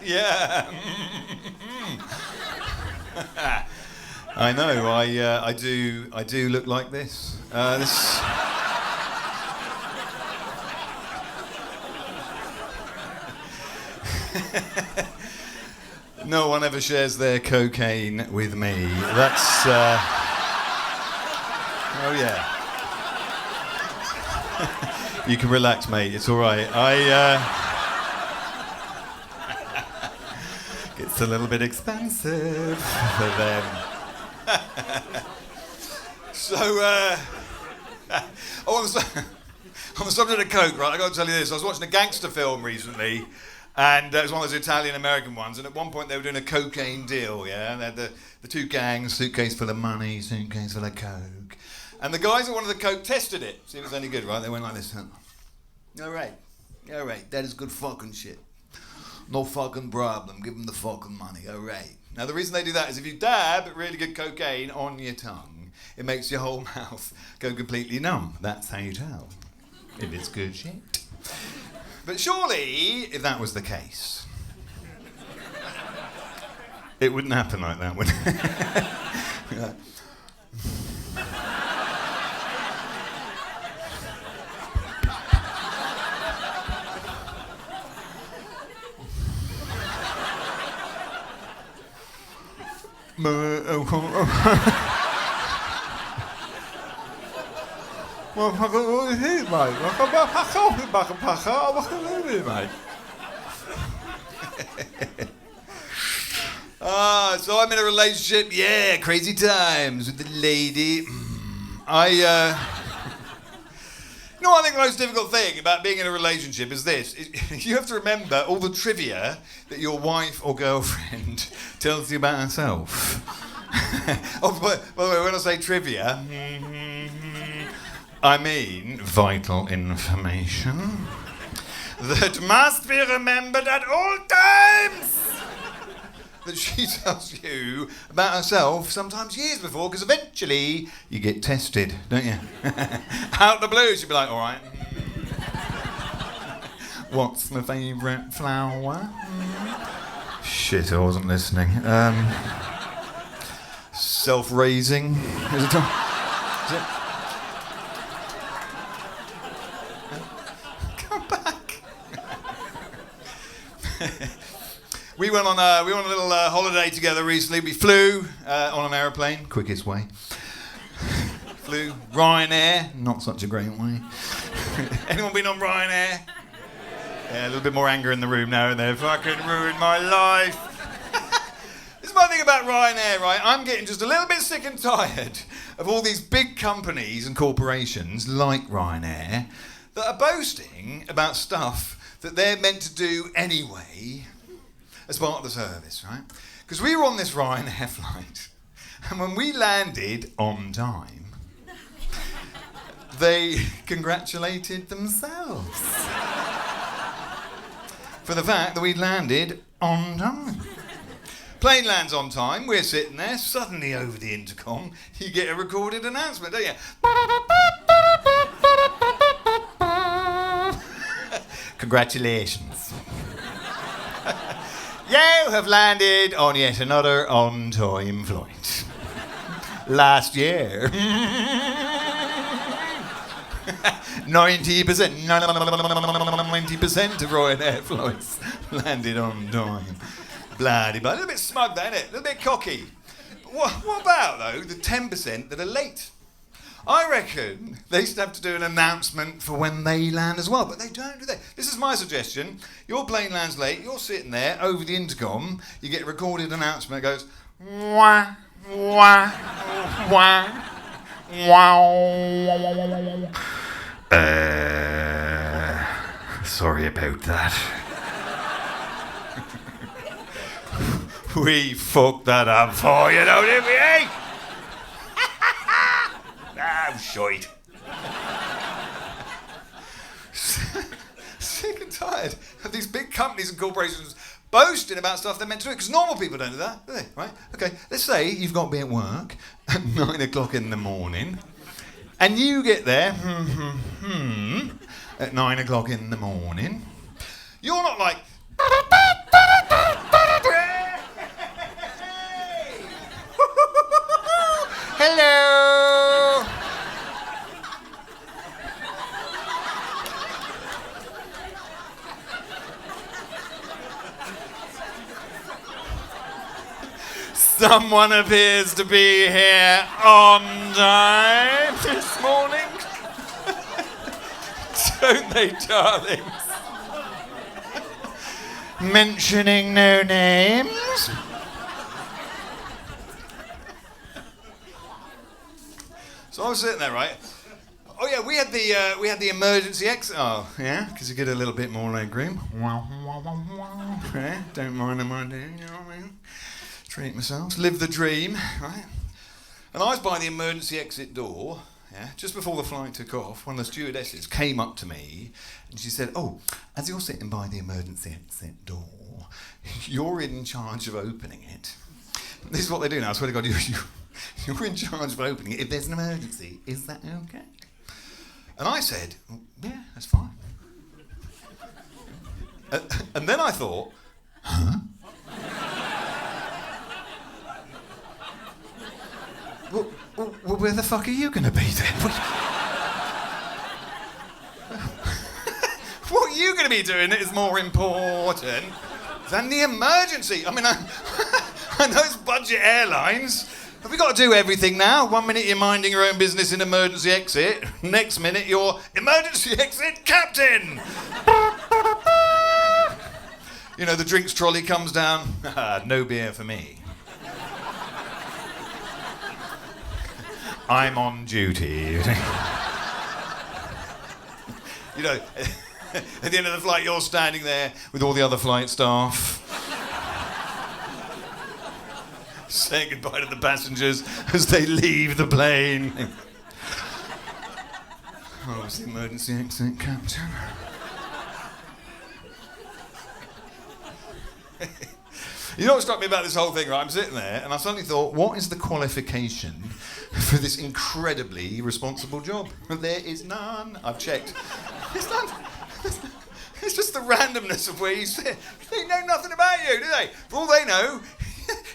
Yeah. I know. I do look like this. No one ever shares their cocaine with me. That's. Oh yeah. You can relax, mate. It's all right. It's a little bit expensive for them. So, on the subject of coke, right? I got to tell you this. I was watching a gangster film recently, and it was one of those Italian-American ones. And at one point, they were doing a cocaine deal. Yeah, and they had the two gangs, suitcase full of money, suitcase full of coke. And the guys that wanted the coke tested it. See if it was any good, right? They went like this. All right, that is good fucking shit. No fucking problem. Give them the fucking money. All right. Now, the reason they do that is if you dab really good cocaine on your tongue, it makes your whole mouth go completely numb. That's how you tell if it's good shit. But surely, if that was the case, it wouldn't happen like that, would it? So I'm in a relationship. Yeah, crazy times with the lady. You know, I think the most difficult thing about being in a relationship is this. You have to remember all the trivia that your wife or girlfriend tells you about herself. Oh, by the way, when I say trivia, I mean vital information that must be remembered at all times. That she tells you about herself sometimes years before, because eventually you get tested, don't you? Out the blue, she'll be like, all right. What's my favourite flower? Shit, I wasn't listening. Self-raising. Is it? Come back. We went on a little holiday together recently. We flew on an aeroplane, quickest way. Flew Ryanair, not such a great way. Anyone been on Ryanair? Yeah, a little bit more anger in the room now and there. Fucking ruined my life. This is my thing about Ryanair, right? I'm getting just a little bit sick and tired of all these big companies and corporations like Ryanair that are boasting about stuff that they're meant to do anyway as part of the service, right? Because we were on this Ryanair flight, and when we landed on time, they congratulated themselves for the fact that we'd landed on time. Plane lands on time, we're sitting there, suddenly over the intercom, you get a recorded announcement, don't you? Congratulations. You have landed on yet another on-time flight. Last year, 90% of Ryanair flights landed on time. Bloody blah. A little bit smug, that, isn't it? A little bit cocky. What about, though, the 10% that are late? I reckon they used to have to do an announcement for when they land as well, but they don't, do they? This is my suggestion. Your plane lands late, you're sitting there over the intercom, you get a recorded announcement that goes, wah, wah, wah, wow. Sorry about that. We fucked that up for you, though, didn't we, eh? Oh, shite. Sick and tired of these big companies and corporations boasting about stuff they're meant to do, because normal people don't do that, do they? Right? Okay, let's say you've got to be at work at 9 o'clock in the morning, and you get there at 9 o'clock in the morning. You're not like, Hello. Someone appears to be here on time this morning. Don't they, darlings? Mentioning no names. So I was sitting there, right? Oh yeah, we had the emergency exit. Oh yeah, because you get a little bit more leg room. Yeah, don't mind them, I do. You know what I mean? Treat myself, live the dream, right? And I was by the emergency exit door. Yeah, just before the flight took off, one of the stewardesses came up to me and she said, "Oh, as you're sitting by the emergency exit door, you're in charge of opening it." This is what they do now. I swear to God, you're in charge of opening it. If there's an emergency, is that okay? And I said, "Yeah, that's fine." And then I thought, huh? Well, where the fuck are you going to be then? What are you going to be doing that is more important than the emergency? I mean, I know it's budget airlines. Have we got to do everything now? 1 minute you're minding your own business in emergency exit. Next minute you're emergency exit captain. You know, the drinks trolley comes down. No beer for me. I'm on duty. You know, at the end of the flight, you're standing there with all the other flight staff, saying goodbye to the passengers as they leave the plane. Oh, it's the emergency exit, Captain. You know what struck me about this whole thing, right? I'm sitting there and I suddenly thought, what is the qualification for this incredibly irresponsible job? There is none. I've checked. There's none. It's just the randomness of where you sit. They know nothing about you, do they? For all they know,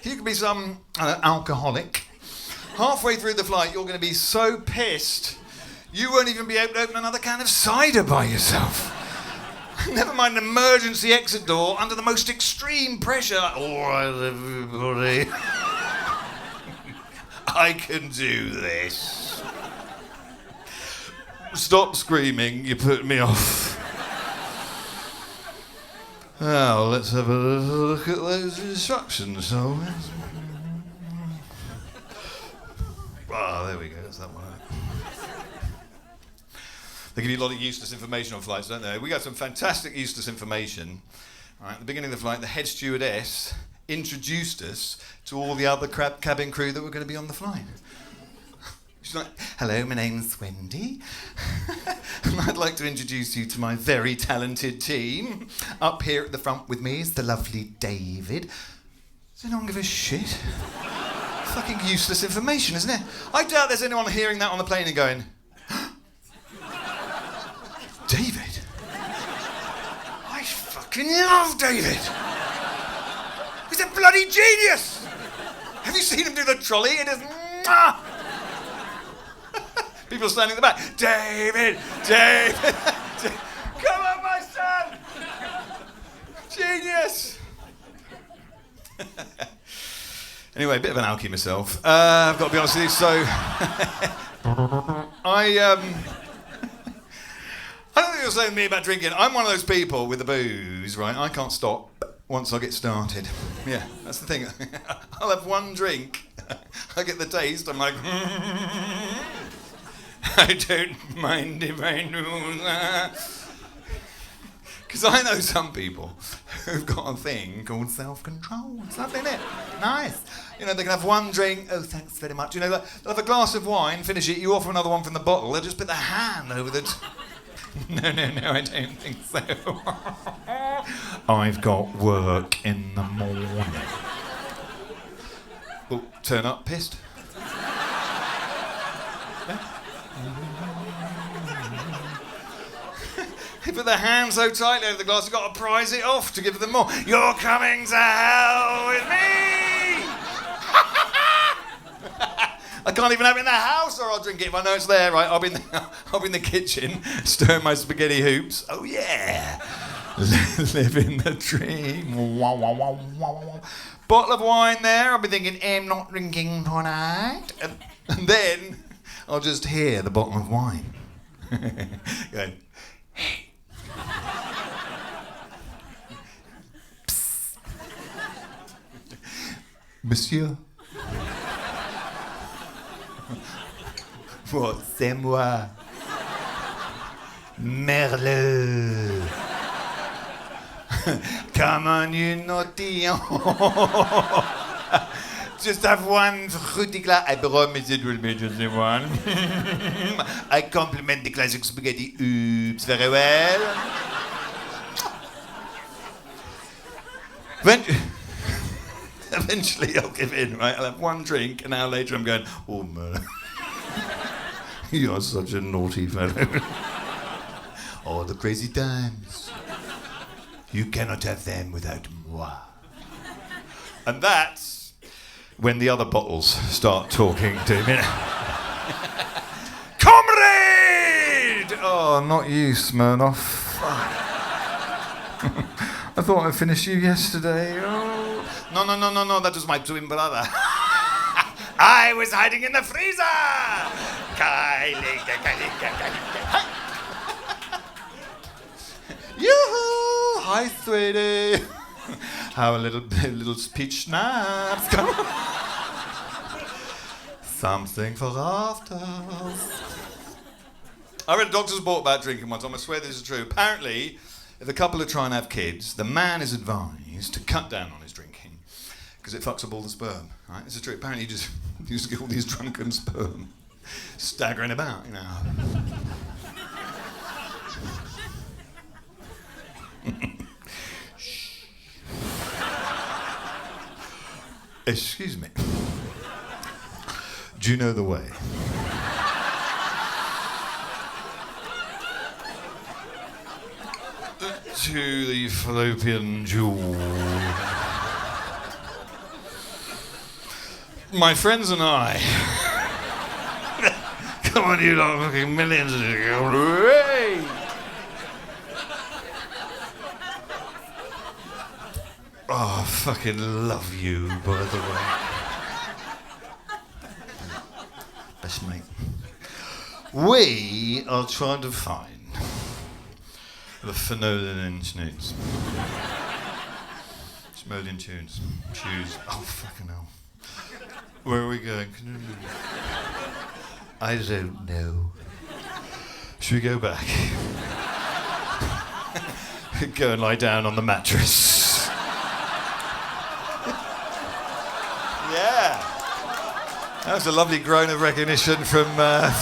you could be some alcoholic. Halfway through the flight, you're going to be so pissed, you won't even be able to open another can of cider by yourself. Never mind an emergency exit door under the most extreme pressure. All right, everybody. I can do this. Stop screaming, you put me off. Now, let's have a look at those instructions, shall we? Ah, there we go, that's that one. They give you a lot of useless information on flights, don't they? We got some fantastic useless information. Right, at the beginning of the flight, the head stewardess introduced us to all the other cabin crew that were going to be on the flight. She's like, "Hello, my name's Wendy. And I'd like to introduce you to my very talented team. Up here at the front with me is the lovely David." Does anyone give a shit? Fucking useless information, isn't it? I doubt there's anyone hearing that on the plane and going, "David? I fucking love David. He's a bloody genius. Have you seen him do the trolley? It is... Mwah! People standing in the back. David! Come on, my son! Genius! Anyway, a bit of an alky myself. I've got to be honest with you, so... I don't think you're saying to me about drinking. I'm one of those people with the booze, right? I can't stop once I get started. Yeah, that's the thing. I'll have one drink. I get the taste. I'm like, I don't mind if I do that. Because I know some people who've got a thing called self-control. It's lovely, isn't it? Nice. You know, they can have one drink. Oh, thanks very much. You know, they'll have a glass of wine, finish it, you offer another one from the bottle. They'll just put their hand over the... No, I don't think so. I've got work in the morning. Oh, turn up pissed. They put their hand so tightly over the glass, you've got to prise it off to give them more. You're coming to hell with me! I can't even have it in the house, or I'll drink it if I know it's there. Right? I'll be in the kitchen stirring my spaghetti hoops. Oh yeah, living the dream. Wow, wow, wow, wow, wow. Bottle of wine there. I'll be thinking, I'm not drinking tonight, and then I'll just hear the bottle of wine going, hey. Monsieur. What? C'est moi. Merle. Come on, you naughty. Just have one fruity glass. I promise it will be just the one. I compliment the classic spaghetti oops very well. Eventually I'll give in, right? I'll have one drink, an hour later I'm going, oh man, you're such a naughty fellow. Oh, the crazy times. You cannot have them without moi. And that's when the other bottles start talking to me. Comrade! Oh, not you, Smirnoff. I thought I finished you yesterday. Oh. No, that was my twin brother. I was hiding in the freezer! Yoo-hoo! Hi, sweetie. Have a little peach schnapps. Come on. Something for afters. I read a doctor's report about drinking once. I swear this is true. Apparently, if a couple are trying to have kids, the man is advised to cut down on his drinking because it fucks up all the sperm. Right? This is true. Apparently, you just get all these drunken sperm staggering about, you know. Excuse me. Do you know the way? To the fallopian jewel. My friends and I. Come on, you lot, fucking millions of you. Hooray! Oh, I fucking love you, by the way. Best mate. We are trying to find the Fenolin snoots. Smolin tunes. Shoes. Oh, fucking hell. Where are we going? I don't know. Should we go back? Go and lie down on the mattress. Yeah. That was a lovely groan of recognition from... a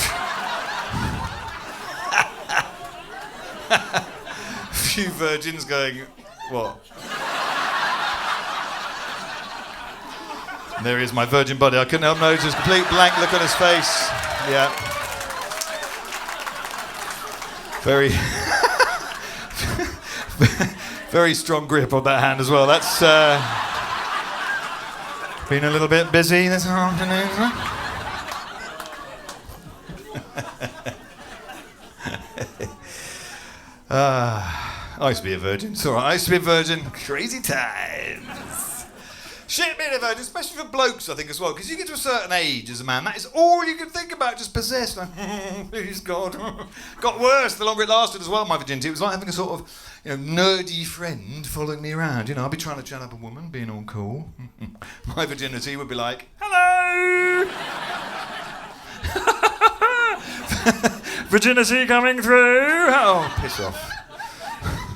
few virgins going, what? And there he is, my virgin buddy. I couldn't help notice a complete blank look on his face. Yeah. Very... very strong grip on that hand as well. That's been a little bit busy this afternoon, huh? I used to be a virgin. It's all right. I used to be a virgin. Crazy times. Shit being a virgin, especially for blokes, I think, as well. Because you get to a certain age as a man, that is all you can think about, just possessed. Like, please God. Got worse the longer it lasted as well, my virginity. It was like having a sort of, nerdy friend following me around. I'd be trying to chat up a woman, being all cool. My virginity would be like, hello! Virginity coming through! Oh, piss off.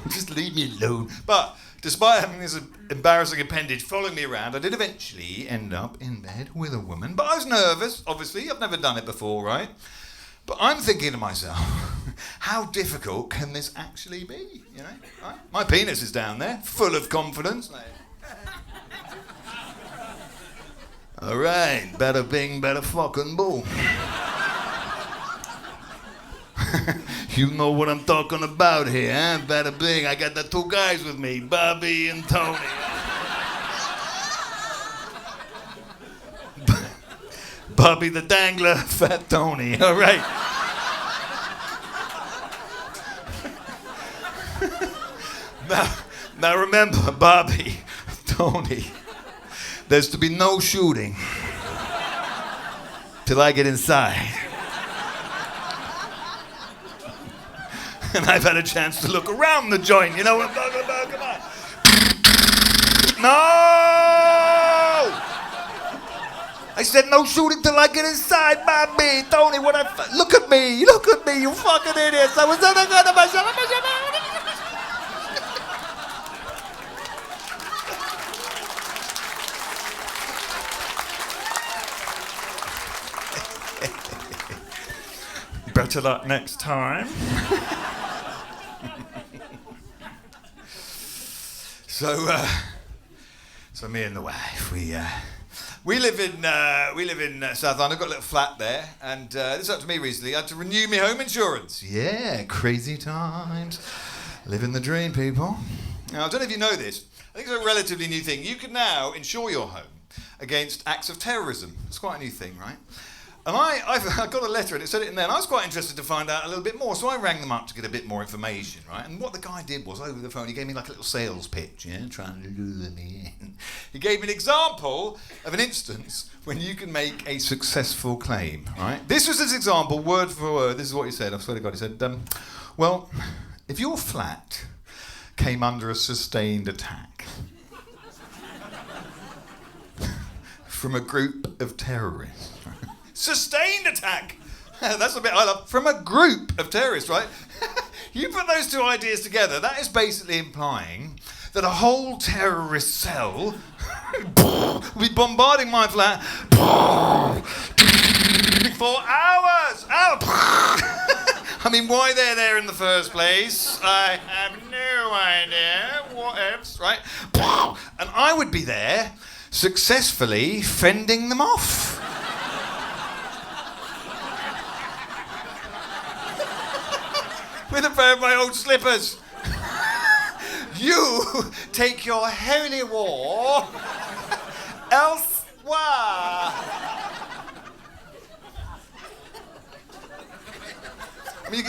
Just leave me alone. But despite having this embarrassing appendage following me around, I did eventually end up in bed with a woman. But I was nervous, obviously. I've never done it before, right? But I'm thinking to myself, how difficult can this actually be? Right? My penis is down there, full of confidence. All right, better bing, better fucking bull. You know what I'm talking about here, huh? Bada bing. I got the two guys with me, Bobby and Tony. Bobby the Dangler, Fat Tony. All right. Now remember, Bobby, Tony, there's to be no shooting till I get inside. And I've had a chance to look around the joint. You know what I'm talking about? Come on. No! I said no shooting till I get inside, Bobby. Tony, what look at me, you fucking idiots. I was never gonna better luck next time. So me and the wife, we live in South London. I've got a little flat there, and this happened to me recently. I had to renew my home insurance. Yeah, crazy times. Living the dream, people. Now I don't know if you know this. I think it's a relatively new thing. You can now insure your home against acts of terrorism. It's quite a new thing, right? And I got a letter and it said it in there, and I was quite interested to find out a little bit more. So I rang them up to get a bit more information, right? And what the guy did was, over the phone, he gave me like a little sales pitch, trying to lure me in. He gave me an example of an instance when you can make a successful claim, right? This was his example, word for word. This is what he said. I swear to God, he said, well, if your flat came under a sustained attack from a group of terrorists, sustained attack. That's the bit I love. From a group of terrorists, right? You put those two ideas together, that is basically implying that a whole terrorist cell will be bombarding my flat for hours. I mean, why they're there in the first place, I have no idea. What ifs, right? And I would be there successfully fending them off. With a pair of my old slippers. You take your holy war elsewhere. I mean,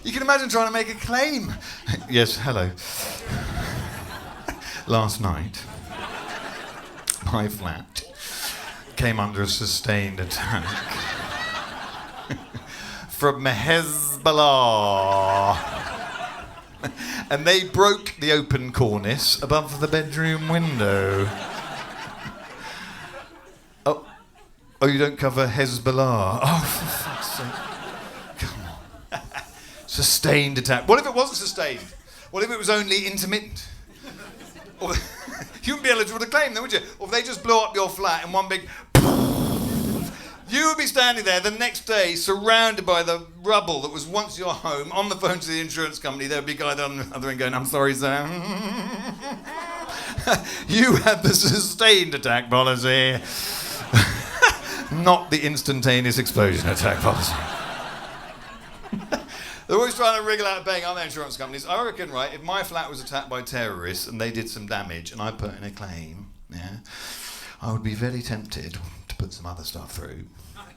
you can imagine trying to make a claim. Yes, hello. Last night, my flat came under a sustained attack from Hezbollah. And they broke the open cornice above the bedroom window. Oh, you don't cover Hezbollah? Oh, for fuck's sake. Come on. Sustained attack. What if it wasn't sustained? What if it was only intermittent? Or you wouldn't be eligible to claim then, would you? Or if they just blow up your flat in one big... You would be standing there the next day surrounded by the rubble that was once your home, on the phone to the insurance company. There would be a guy down the other end going, I'm sorry, sir. You had the sustained attack policy, not the instantaneous explosion attack policy. They're always trying to wriggle out of paying, aren't they, insurance companies? I reckon, right, if my flat was attacked by terrorists and they did some damage and I put in a claim, I would be very tempted to put some other stuff through.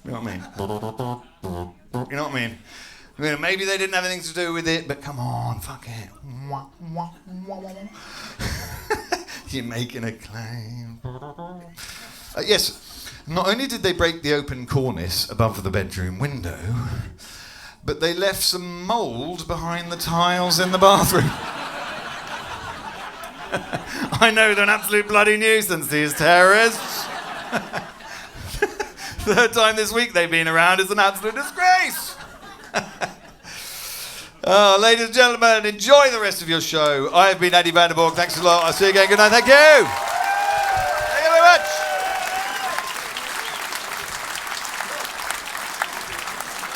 You know what I mean? You know what I mean? I mean, maybe they didn't have anything to do with it, but come on, fuck it. You're making a claim. Yes, not only did they break the open cornice above the bedroom window, but they left some mould behind the tiles in the bathroom. I know they're an absolute bloody nuisance, these terrorists. Third time this week they've been around. It's an absolute disgrace. Ladies and gentlemen, enjoy the rest of your show. I have been Addy Borgh. Thanks a lot. I'll see you again. Good night. Thank you.